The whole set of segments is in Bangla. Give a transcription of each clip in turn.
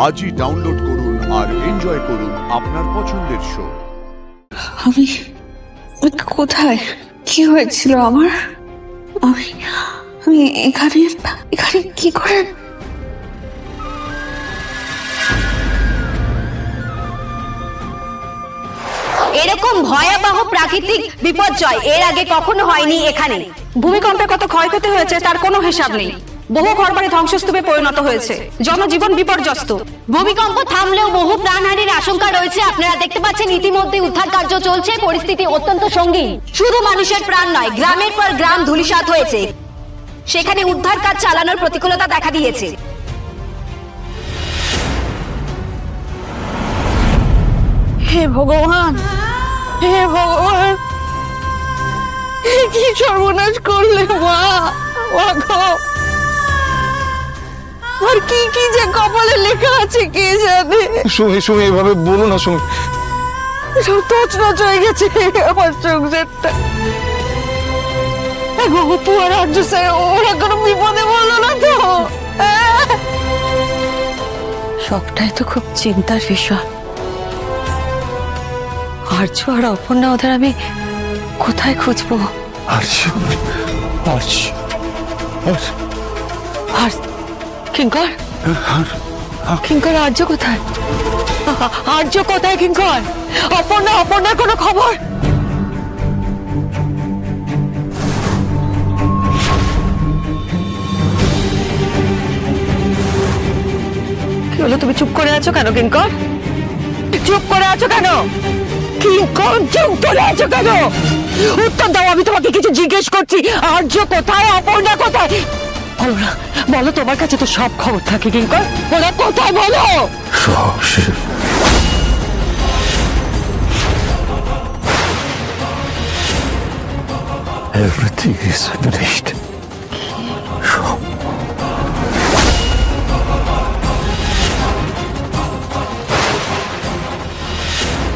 আজই ডাউনলোড করুন আর এনজয় করুন আপনার পছন্দের শো। আমি কোথায়? কি হয়েছিল আমার? আমি এখানে কি করে? এরকম ভয়াবহ প্রাকৃতিক বিপর্যয় এর আগে কখনো হয়নি এখানে। ভূমিকম্পে কত ক্ষয়ক্ষতি হয়েছে তার কোনো হিসাব নেই। বহু ঘরবাড়ি ধ্বংসস্তূপে পরিণত হয়েছে, জনজীবন বিপর্যস্ত। ভূমিকম্প থামলেও বহু প্রাণহানির আশঙ্কা রয়েছে। আপনারা দেখতে পাচ্ছেন ইতিমধ্যে উদ্ধার কার্য চলছে। পরিস্থিতি অত্যন্ত সঙ্গীন। শুধু মানুষের প্রাণ নয়, গ্রামের পর গ্রাম ধূলিসাৎ হয়েছে। সেখানে উদ্ধার কাজ চালানোর প্রতিকূলতা দেখা দিয়েছে। হে ভগবান, হে ভগবান, কি সর্বনাশ করলে মা! আর কি কি যে কপালে লেখা আছে কে জানে। সুমি এভাবে বলো না সুমি। সব তছনছ হয়ে গেছে আমার সংসারটা। গপু আর আর্য স্যার ওরা কোনো বিপদে বললো না তো? সবটাই তো খুব চিন্তার বিষয়। আর্য আর অপর্ণা ওদের আমি কোথায় খুঁজবো? কিঙ্কর, কিঙ্কর আর্য কোথায়? আর্য কোথায় কিঙ্কর? অপর্ণার কোনো খবর? কি হলো, তুমি চুপ করে আছো কেন কিঙ্কর? চুপ করে আছো কেন কিঙ্কর? চুপ করে আছো কেন? উত্তর দাও, আমি তোমাকে কিছু জিজ্ঞেস করছি। আর্য কোথায়, অপর্ণা কোথায়? বলো না, বলো, তোমার কাছে তো সব খবর থাকে কিঙ্কর। ওরা কোথায় বলো? সব শেষ। Everything is finished. সব।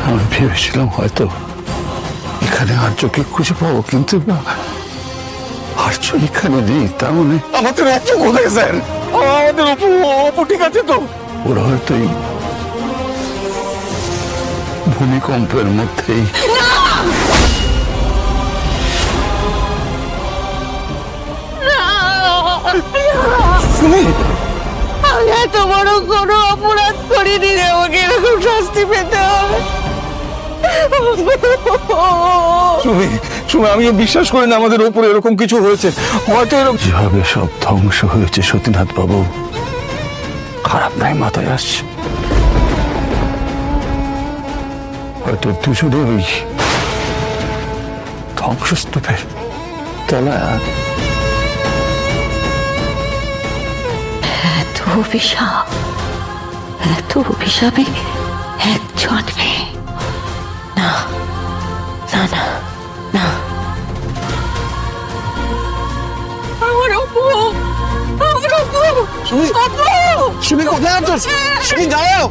আমি ভেবেছিলাম হয়তো এখানে আর্যকে খুঁজে পাবো, কিন্তু আর্য এখানে নেই। তার মানে আমাদের আর্য কোথায় স্যার? আমাদের অপু ঠিক আছে তো? ওরা হয়তো ভূমিকম্পের মধ্যেই। আমি এত বড় কোনো অপরাধ করিনি রে, আমাকে এরকম শাস্তি পেতে হবে? আমি বিশ্বাস করি না আমাদের উপরে এরকম কিছু হয়েছে। হয়তো যেভাবে সব ধ্বংস হয়েছে সতীনাথ বাবু, খারাপ নাই মাথায় আসছে। হয়তো দুজনে ওই ধ্বংসস্তূপের তলায়। এত অভিশাপে এক জন্মে? না না না না, আমার অপু, আমার অপু। সুমি কোথায় আছো? সুমি দাঁড়াও।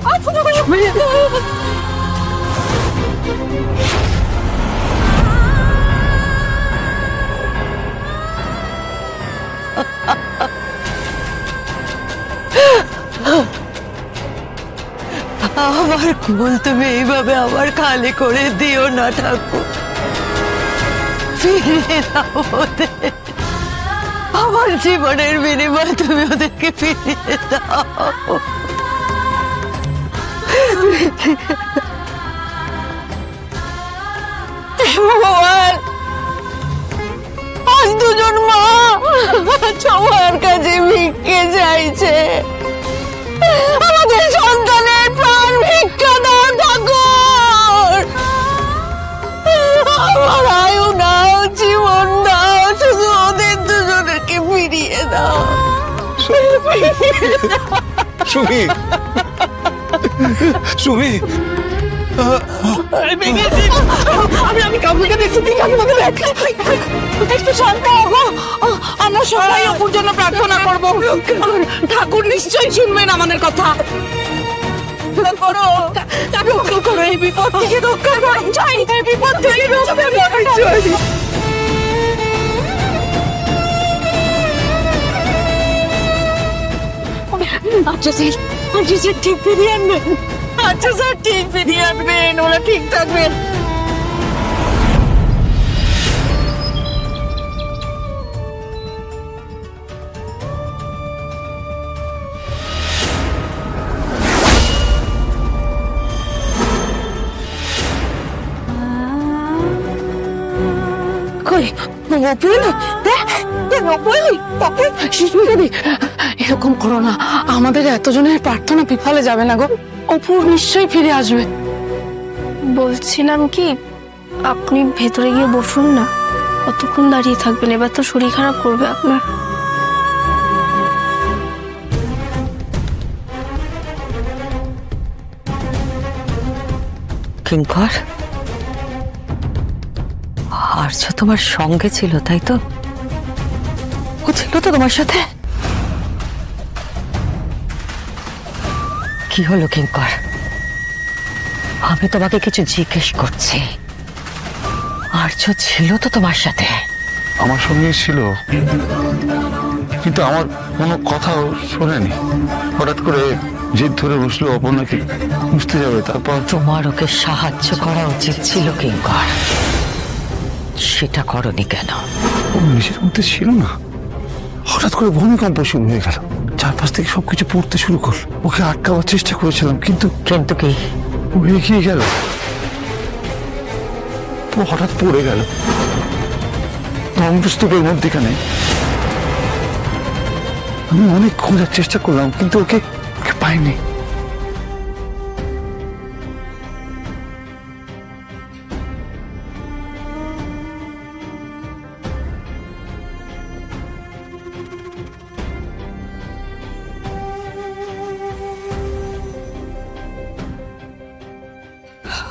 আমার কুল তুমি এইভাবে আবার খালি করে দিও না ঠাকুর। ফিরিয়ে দাও ওদের। আমার জীবনের বিনিময়ে তুমি ওদেরকে ফিরিয়ে দাও। ভগবান, আজ দুজন মা সবার কাছে ভিক্ষে চাইছে। আমাদের সন্তানের প্রাণ ভিক্ষা দাও ঠাকুর। আমার আয়ু নাও, জীবন দাও, শুধু ওদের দুজনকে ফিরিয়ে দাও। সুমি আমি কাকুকে দেখছি, একটু শান্ত হবো। আমরা সবাই অপুর জন্য প্রার্থনা করবো। ঠাকুর নিশ্চয়ই শুনবেন আমাদের কথা। রক্ষা করো, এই বিপদ থেকে রক্ষা করো। এই বিপদ থেকে রক্ষা করো। আচ্ছা স্যার ঠিক ফিরিয়ে আনবেন। আচ্ছা স্যার ঠিক ফিরিয়ে আনবেন, ওরা ঠিক থাকবেন। এরকম করো না, আমাদের এতজনের প্রার্থনা বিফলে যাবে না গো। অপুর নিশ্চয়ই ফিরে আসবে। বলছিলাম কি, আপনি ভেতরে গিয়ে বসুন না, কতক্ষণ দাঁড়িয়ে থাকবেন? এবার তো শরীর খারাপ করবে আপনার। কিঙ্কর, আর্য তোমার সঙ্গে ছিল তাই তো? ও ছিল তো তোমার সাথে? কি হলো কিঙ্কর? আমি তোমাকে কিছু জিজ্ঞেস করছি। আর্য ছিল তো তোমার সাথে? আমার সঙ্গে ছিল, কিন্তু আমার কোনো কথাও শোনেনি। হঠাৎ করে জেদ ধরে বসলো অপর্ণাকে বুঝতে যাবে, তারপর তোমার ওকে সাহায্য করা উচিত ছিল কিঙ্কর, সেটা করনি কেন? ও নিজের মধ্যে ছিল না। হঠাৎ করে ভূমিকম্প শুরু হয়ে গেল, চারপাশ থেকে সবকিছু পড়তে শুরু করল। ওকে আটকাবার চেষ্টা করেছিলাম, কিন্তু কি ও এগিয়ে গেল। ও হঠাৎ পড়ে গেল ধ্বংসস্তূপের মধ্যেখানে। আমি অনেক খোঁজার চেষ্টা করলাম, কিন্তু ওকে পাইনি।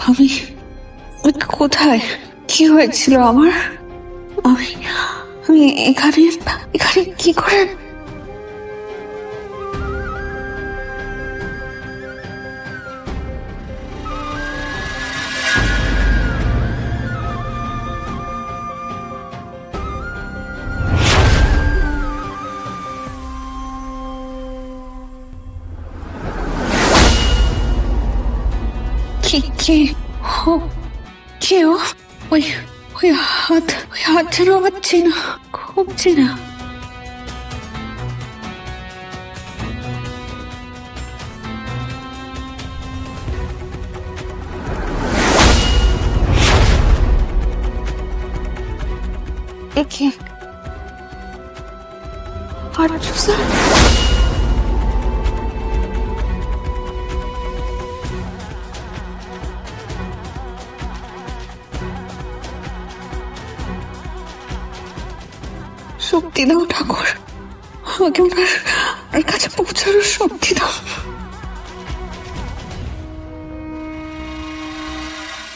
আমি কোথায়? কি হয়েছিল আমার? আমি এখানে কি করে? কেউ ওই হাত যেন আমার চেনা, খুব চেনা। একে আর্য স্যার? শক্তি দাও ঠাকুর, আমাকে ওনার কাছে পৌঁছানোর শক্তি দাও।